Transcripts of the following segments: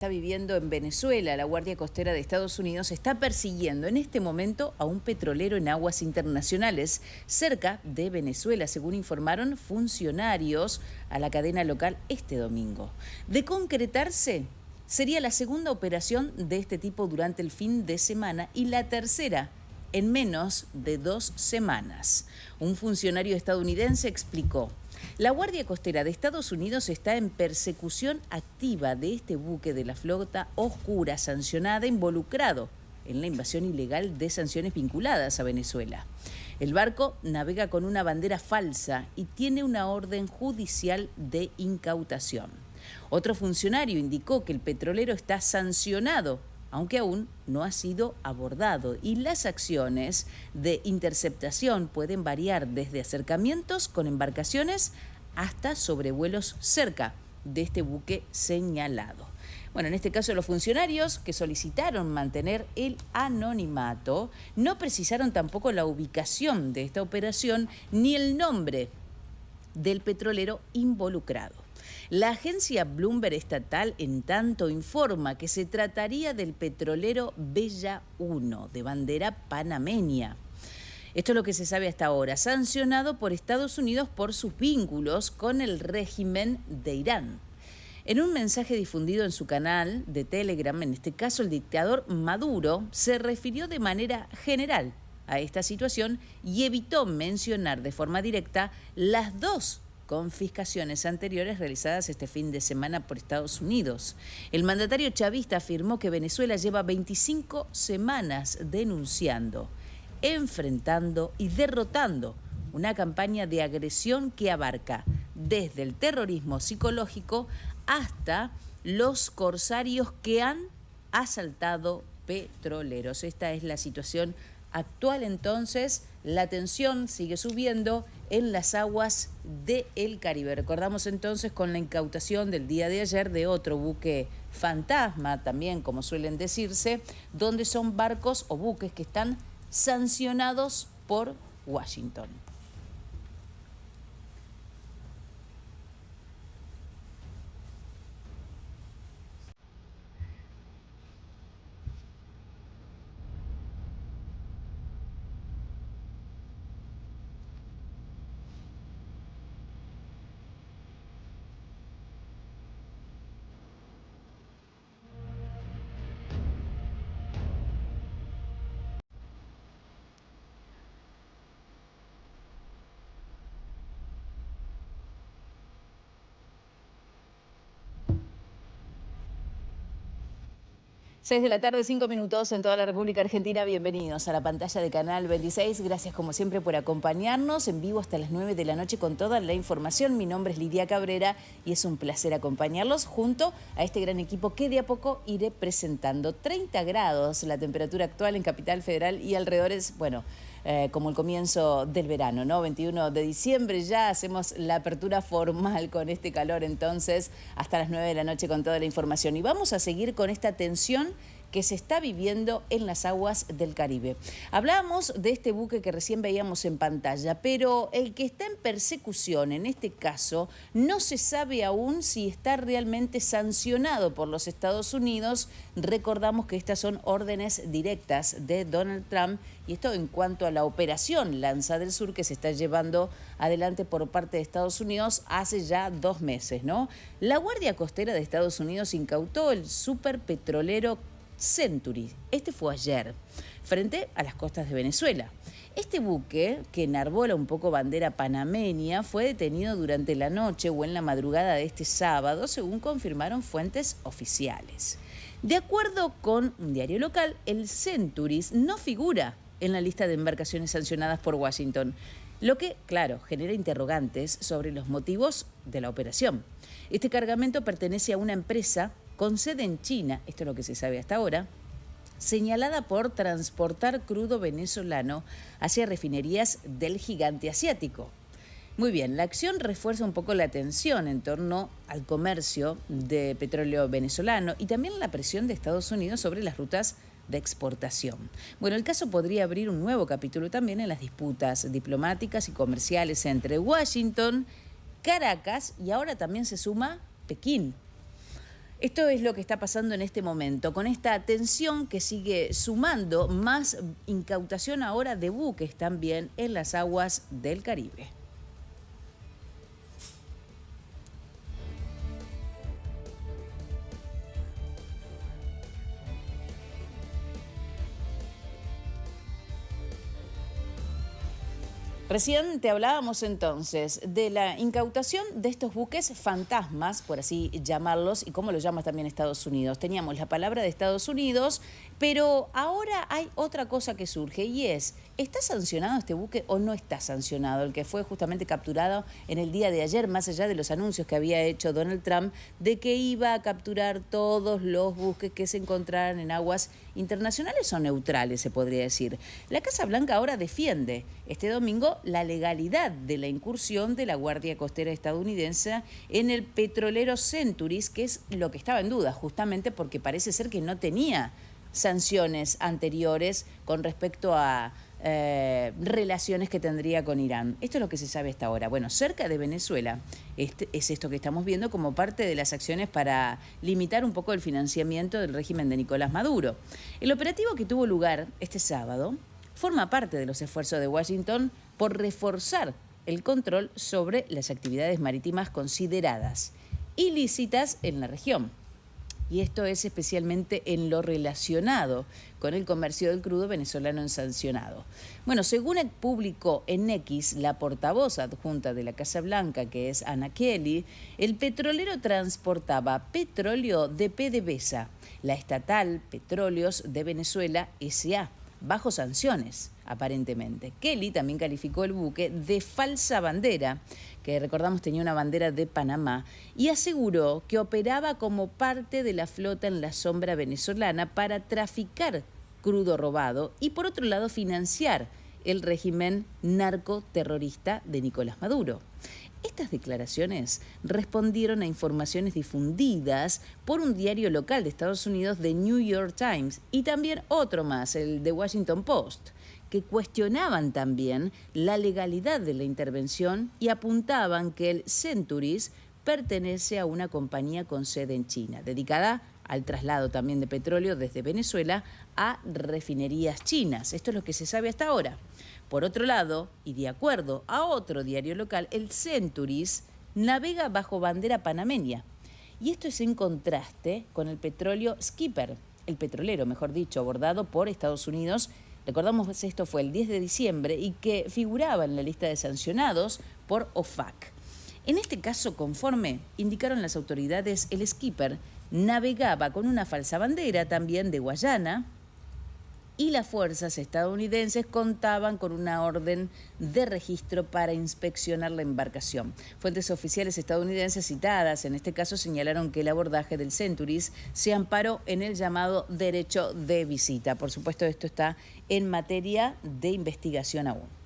Está viviendo en Venezuela. La Guardia Costera de Estados Unidos está persiguiendo en este momento a un petrolero en aguas internacionales cerca de Venezuela, según informaron funcionarios a la cadena local este domingo. De concretarse, sería la segunda operación de este tipo durante el fin de semana y la tercera en menos de 2 semanas. Un funcionario estadounidense explicó: la Guardia Costera de Estados Unidos está en persecución activa de este buque de la flota oscura sancionada involucrado en la invasión ilegal de sanciones vinculadas a Venezuela. El barco navega con una bandera falsa y tiene una orden judicial de incautación. Otro funcionario indicó que el petrolero está sancionado, aunque aún no ha sido abordado, y las acciones de interceptación pueden variar desde acercamientos con embarcaciones hasta sobrevuelos cerca de este buque señalado. Bueno, en este caso los funcionarios que solicitaron mantener el anonimato no precisaron tampoco la ubicación de esta operación ni el nombre del petrolero involucrado. La agencia Bloomberg estatal, en tanto, informa que se trataría del petrolero Bella 1, de bandera panameña. Esto es lo que se sabe hasta ahora, sancionado por Estados Unidos por sus vínculos con el régimen de Irán. En un mensaje difundido en su canal de Telegram, en este caso el dictador Maduro se refirió de manera general a esta situación y evitó mencionar de forma directa las dos confiscaciones anteriores realizadas este fin de semana por Estados Unidos. El mandatario chavista afirmó que Venezuela lleva 25 semanas denunciando, enfrentando y derrotando una campaña de agresión que abarca desde el terrorismo psicológico hasta los corsarios que han asaltado petroleros. Esta es la situación actual. Entonces, la tensión sigue subiendo en las aguas del Caribe. Recordamos entonces con la incautación del día de ayer de otro buque fantasma, también como suelen decirse, donde son barcos o buques que están sancionados por Washington. 6 de la tarde, 5 minutos en toda la República Argentina. Bienvenidos a la pantalla de Canal 26. Gracias como siempre por acompañarnos en vivo hasta las 9 de la noche con toda la información. Mi nombre es Lidia Cabrera y es un placer acompañarlos junto a este gran equipo que de a poco iré presentando. 30 grados la temperatura actual en Capital Federal y alrededores, bueno, como el comienzo del verano, ¿no? 21 de diciembre ya hacemos la apertura formal con este calor, entonces hasta las 9 de la noche con toda la información. Y vamos a seguir con esta tensión que se está viviendo en las aguas del Caribe. Hablábamos de este buque que recién veíamos en pantalla, pero el que está en persecución en este caso no se sabe aún si está realmente sancionado por los Estados Unidos. Recordamos que estas son órdenes directas de Donald Trump y esto en cuanto a la operación Lanza del Sur que se está llevando adelante por parte de Estados Unidos hace ya 2 meses, ¿no? La Guardia Costera de Estados Unidos incautó el superpetrolero Century. Este fue ayer, frente a las costas de Venezuela. Este buque, que enarbola un poco bandera panameña, fue detenido durante la noche o en la madrugada de este sábado, según confirmaron fuentes oficiales. De acuerdo con un diario local, el Century no figura en la lista de embarcaciones sancionadas por Washington, lo que, claro, genera interrogantes sobre los motivos de la operación. Este cargamento pertenece a una empresa con sede en China, esto es lo que se sabe hasta ahora, señalada por transportar crudo venezolano hacia refinerías del gigante asiático. Muy bien, la acción refuerza un poco la tensión en torno al comercio de petróleo venezolano y también la presión de Estados Unidos sobre las rutas de exportación. Bueno, el caso podría abrir un nuevo capítulo también en las disputas diplomáticas y comerciales entre Washington, Caracas y ahora también se suma Pekín. Esto es lo que está pasando en este momento, con esta tensión que sigue sumando más incautación ahora de buques también en las aguas del Caribe. Recién te hablábamos entonces de la incautación de estos buques fantasmas, por así llamarlos, y cómo lo llama también Estados Unidos. Teníamos la palabra de Estados Unidos, pero ahora hay otra cosa que surge y es, ¿está sancionado este buque o no está sancionado? El que fue justamente capturado en el día de ayer, más allá de los anuncios que había hecho Donald Trump de que iba a capturar todos los buques que se encontraran en aguas internacionales o neutrales, se podría decir. La Casa Blanca ahora defiende este domingo la legalidad de la incursión de la Guardia Costera estadounidense en el petrolero Centuris, que es lo que estaba en duda, justamente porque parece ser que no tenía sanciones anteriores con respecto a relaciones que tendría con Irán. Esto es lo que se sabe hasta ahora. Bueno, cerca de Venezuela es esto que estamos viendo como parte de las acciones para limitar un poco el financiamiento del régimen de Nicolás Maduro. El operativo que tuvo lugar este sábado forma parte de los esfuerzos de Washington por reforzar el control sobre las actividades marítimas consideradas ilícitas en la región. Y esto es especialmente en lo relacionado con el comercio del crudo venezolano sancionado. Bueno, según publicó en X la portavoz adjunta de la Casa Blanca, que es Anna Kelly, el petrolero transportaba petróleo de PDVSA, la estatal Petróleos de Venezuela S.A., bajo sanciones, aparentemente. Kelly también calificó el buque de falsa bandera, que recordamos tenía una bandera de Panamá, y aseguró que operaba como parte de la flota en la sombra venezolana para traficar crudo robado y, por otro lado, financiar el régimen narcoterrorista de Nicolás Maduro. Estas declaraciones respondieron a informaciones difundidas por un diario local de Estados Unidos, The New York Times, y también otro más, el The Washington Post, que cuestionaban también la legalidad de la intervención y apuntaban que el Centuris pertenece a una compañía con sede en China, dedicada al traslado también de petróleo desde Venezuela a refinerías chinas. Esto es lo que se sabe hasta ahora. Por otro lado, y de acuerdo a otro diario local, el Centuris navega bajo bandera panameña. Y esto es en contraste con el petróleo Skipper, el petrolero, mejor dicho, abordado por Estados Unidos. Recordamos, esto fue el 10 de diciembre y que figuraba en la lista de sancionados por OFAC. En este caso, conforme indicaron las autoridades, el Skipper navegaba con una falsa bandera también de Guayana, y las fuerzas estadounidenses contaban con una orden de registro para inspeccionar la embarcación. Fuentes oficiales estadounidenses citadas en este caso señalaron que el abordaje del Centuris se amparó en el llamado derecho de visita. Por supuesto, esto está en materia de investigación aún.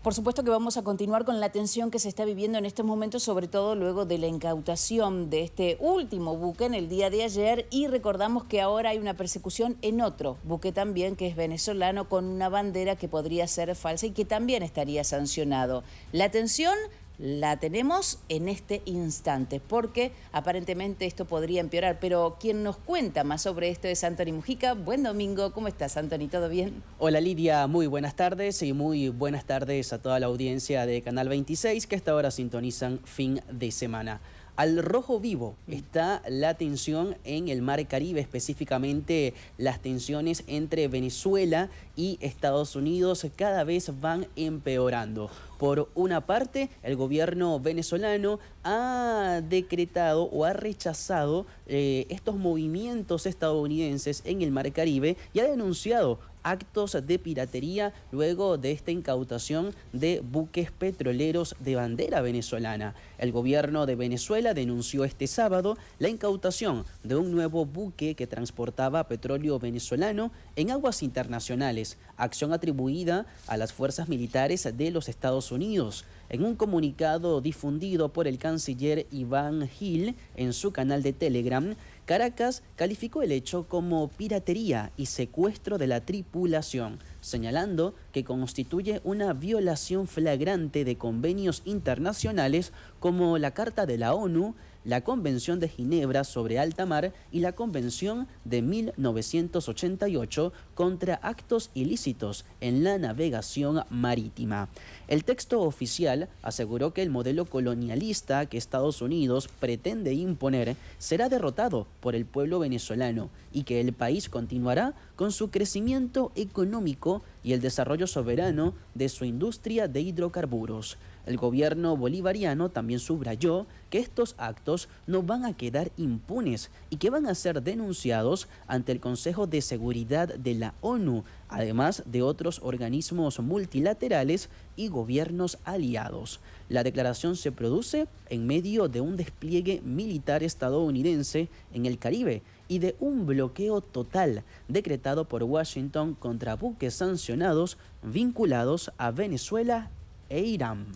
Por supuesto que vamos a continuar con la tensión que se está viviendo en estos momentos, sobre todo luego de la incautación de este último buque en el día de ayer, y recordamos que ahora hay una persecución en otro buque también que es venezolano con una bandera que podría ser falsa y que también estaría sancionado. La tensión la tenemos en este instante, porque aparentemente esto podría empeorar, pero quien nos cuenta más sobre esto es Anthony Mujica. Buen domingo, ¿cómo estás, Anthony? ¿Todo bien? Hola Lidia, muy buenas tardes y muy buenas tardes a toda la audiencia de Canal 26 que hasta ahora sintonizan fin de semana. Al rojo vivo está la tensión en el Mar Caribe, específicamente las tensiones entre Venezuela y Estados Unidos cada vez van empeorando. Por una parte, el gobierno venezolano ha decretado o ha rechazado estos movimientos estadounidenses en el Mar Caribe y ha denunciado actos de piratería luego de esta incautación de buques petroleros de bandera venezolana. El gobierno de Venezuela denunció este sábado la incautación de un nuevo buque que transportaba petróleo venezolano en aguas internacionales, acción atribuida a las fuerzas militares de los Estados Unidos. En un comunicado difundido por el canciller Iván Gil en su canal de Telegram, Caracas calificó el hecho como piratería y secuestro de la tripulación, señalando que constituye una violación flagrante de convenios internacionales como la Carta de la ONU, la Convención de Ginebra sobre Alta Mar y la Convención de 1988 contra actos ilícitos en la navegación marítima. El texto oficial aseguró que el modelo colonialista que Estados Unidos pretende imponer será derrotado por el pueblo venezolano y que el país continuará con su crecimiento económico y el desarrollo soberano de su industria de hidrocarburos. El gobierno bolivariano también subrayó que estos actos no van a quedar impunes y que van a ser denunciados ante el Consejo de Seguridad de la ONU, además de otros organismos multilaterales y gobiernos aliados. La declaración se produce en medio de un despliegue militar estadounidense en el Caribe y de un bloqueo total decretado por Washington contra buques sancionados vinculados a Venezuela e Irán.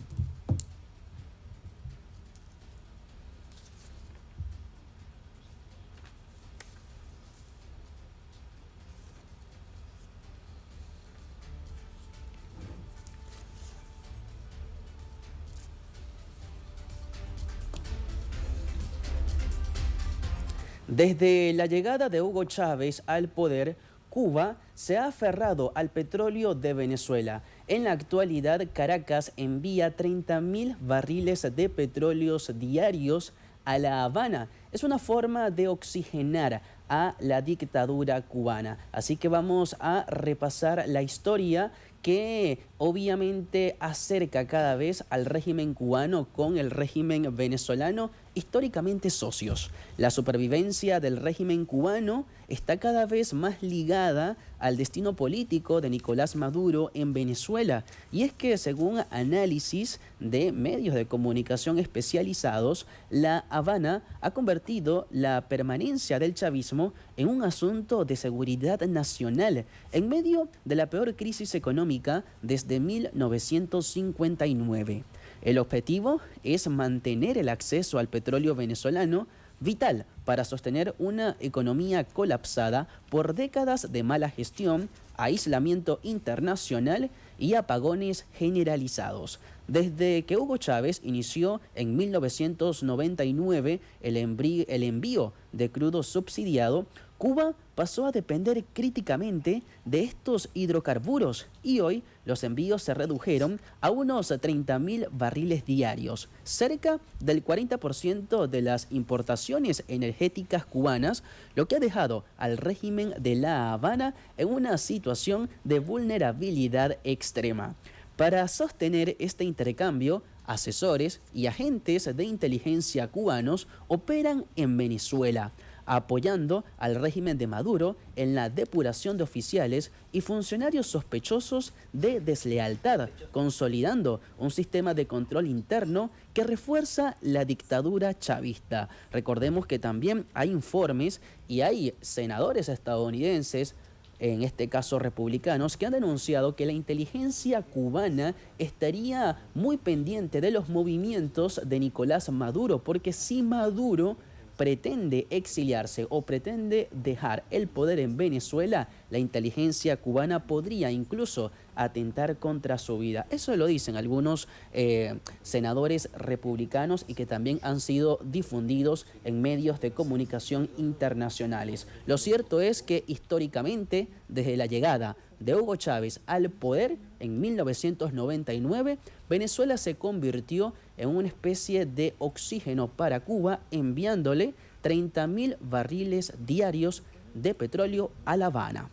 Desde la llegada de Hugo Chávez al poder, Cuba se ha aferrado al petróleo de Venezuela. En la actualidad, Caracas envía 30.000 barriles de petróleos diarios a La Habana. Es una forma de oxigenar a la dictadura cubana. Así que vamos a repasar la historia que obviamente acerca cada vez al régimen cubano con el régimen venezolano, históricamente socios. La supervivencia del régimen cubano está cada vez más ligada al destino político de Nicolás Maduro en Venezuela. Y es que, según análisis de medios de comunicación especializados, La Habana ha convertido la permanencia del chavismo en un asunto de seguridad nacional, en medio de la peor crisis económica desde 1959. El objetivo es mantener el acceso al petróleo venezolano, vital para sostener una economía colapsada por décadas de mala gestión, aislamiento internacional y apagones generalizados. Desde que Hugo Chávez inició en 1999 el envío de crudo subsidiado, Cuba pasó a depender críticamente de estos hidrocarburos y hoy los envíos se redujeron a unos 30.000 barriles diarios, cerca del 40% de las importaciones energéticas cubanas, lo que ha dejado al régimen de La Habana en una situación de vulnerabilidad extrema. Para sostener este intercambio, asesores y agentes de inteligencia cubanos operan en Venezuela, apoyando al régimen de Maduro en la depuración de oficiales y funcionarios sospechosos de deslealtad, consolidando un sistema de control interno que refuerza la dictadura chavista. Recordemos que también hay informes y hay senadores estadounidenses, en este caso republicanos, que han denunciado que la inteligencia cubana estaría muy pendiente de los movimientos de Nicolás Maduro, porque si Maduro pretende exiliarse o pretende dejar el poder en Venezuela, la inteligencia cubana podría incluso atentar contra su vida. Eso lo dicen algunos senadores republicanos y que también han sido difundidos en medios de comunicación internacionales. Lo cierto es que históricamente, desde la llegada de Hugo Chávez al poder en 1999, Venezuela se convirtió en una especie de oxígeno para Cuba, enviándole 30.000 barriles diarios de petróleo a La Habana.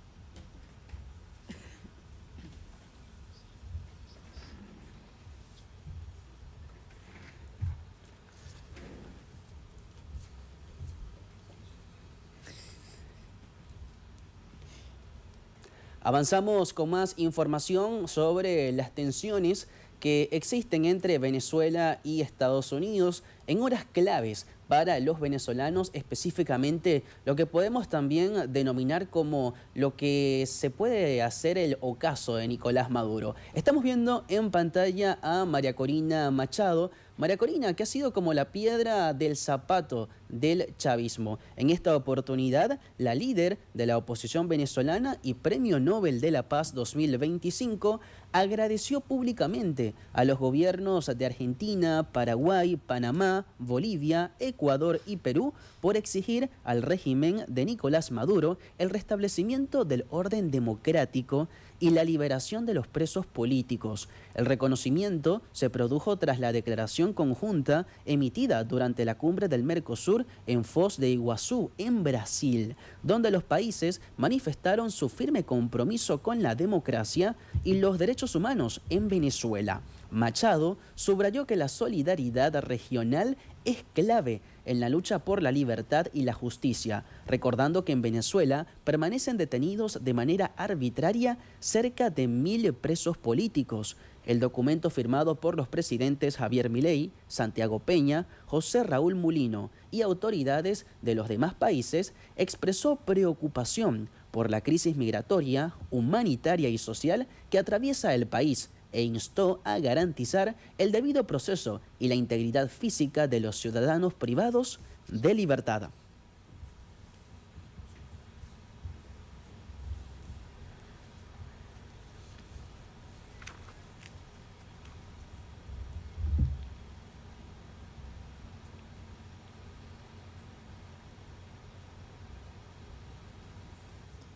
Avanzamos con más información sobre las tensiones que existen entre Venezuela y Estados Unidos en horas claves para los venezolanos, específicamente lo que podemos también denominar como lo que se puede hacer el ocaso de Nicolás Maduro. Estamos viendo en pantalla a María Corina Machado, María Corina, que ha sido como la piedra del zapato del chavismo. En esta oportunidad, la líder de la oposición venezolana y Premio Nobel de la Paz 2025 agradeció públicamente a los gobiernos de Argentina, Paraguay, Panamá, Bolivia, Ecuador y Perú por exigir al régimen de Nicolás Maduro el restablecimiento del orden democrático y la liberación de los presos políticos. El reconocimiento se produjo tras la declaración conjunta emitida durante la cumbre del Mercosur en Foz de Iguazú, en Brasil, donde los países manifestaron su firme compromiso con la democracia y los derechos humanos en Venezuela. Machado subrayó que la solidaridad regional es clave en la lucha por la libertad y la justicia, recordando que en Venezuela permanecen detenidos de manera arbitraria cerca de 1000 presos políticos. El documento firmado por los presidentes Javier Milei, Santiago Peña, José Raúl Mulino y autoridades de los demás países expresó preocupación por la crisis migratoria, humanitaria y social que atraviesa el país, e instó a garantizar el debido proceso y la integridad física de los ciudadanos privados de libertad.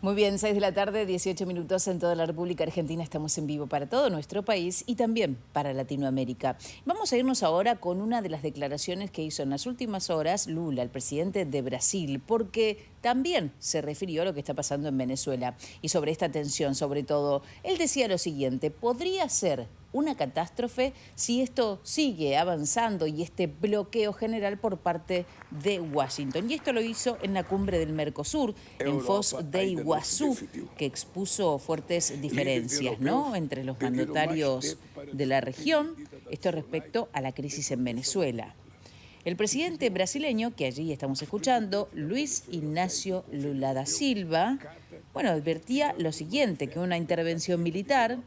Muy bien, 6 de la tarde, 18 minutos en toda la República Argentina. Estamos en vivo para todo nuestro país y también para Latinoamérica. Vamos a irnos ahora con una de las declaraciones que hizo en las últimas horas Lula, el presidente de Brasil, porque también se refirió a lo que está pasando en Venezuela. Y sobre esta tensión, sobre todo, él decía lo siguiente: podría ser una catástrofe si esto sigue avanzando y este bloqueo general por parte de Washington. Y esto lo hizo en la cumbre del Mercosur, en Foz de Iguazú, que expuso fuertes diferencias, ¿no?, entre los mandatarios de la región, esto respecto a la crisis en Venezuela. El presidente brasileño, que allí estamos escuchando, Luis Ignacio Lula da Silva, advertía lo siguiente, que una intervención militar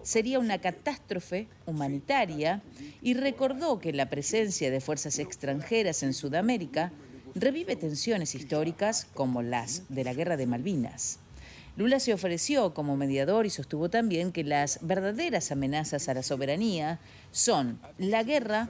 sería una catástrofe humanitaria, y recordó que la presencia de fuerzas extranjeras en Sudamérica revive tensiones históricas como las de la Guerra de Malvinas. Lula se ofreció como mediador y sostuvo también que las verdaderas amenazas a la soberanía son la guerra,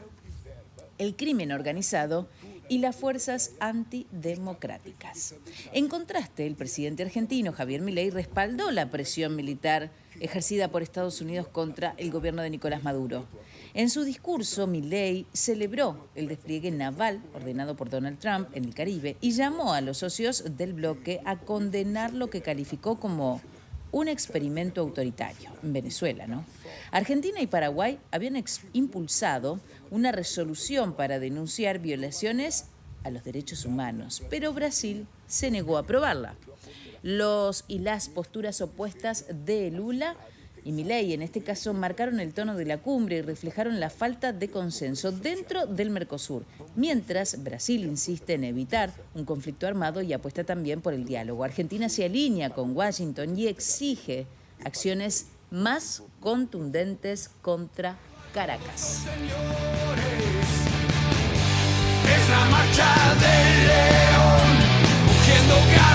el crimen organizado y las fuerzas antidemocráticas. En contraste, el presidente argentino Javier Milei respaldó la presión militar ejercida por Estados Unidos contra el gobierno de Nicolás Maduro. En su discurso, Milei celebró el despliegue naval ordenado por Donald Trump en el Caribe y llamó a los socios del bloque a condenar lo que calificó como un experimento autoritario en Venezuela, ¿no? Argentina y Paraguay habían impulsado una resolución para denunciar violaciones a los derechos humanos, pero Brasil se negó a aprobarla. Los y las posturas opuestas de Lula y Milei, en este caso, marcaron el tono de la cumbre y reflejaron la falta de consenso dentro del Mercosur, mientras Brasil insiste en evitar un conflicto armado y apuesta también por el diálogo. Argentina se alinea con Washington y exige acciones más contundentes contra Caracas. Es la marcha del león, rugiendo cada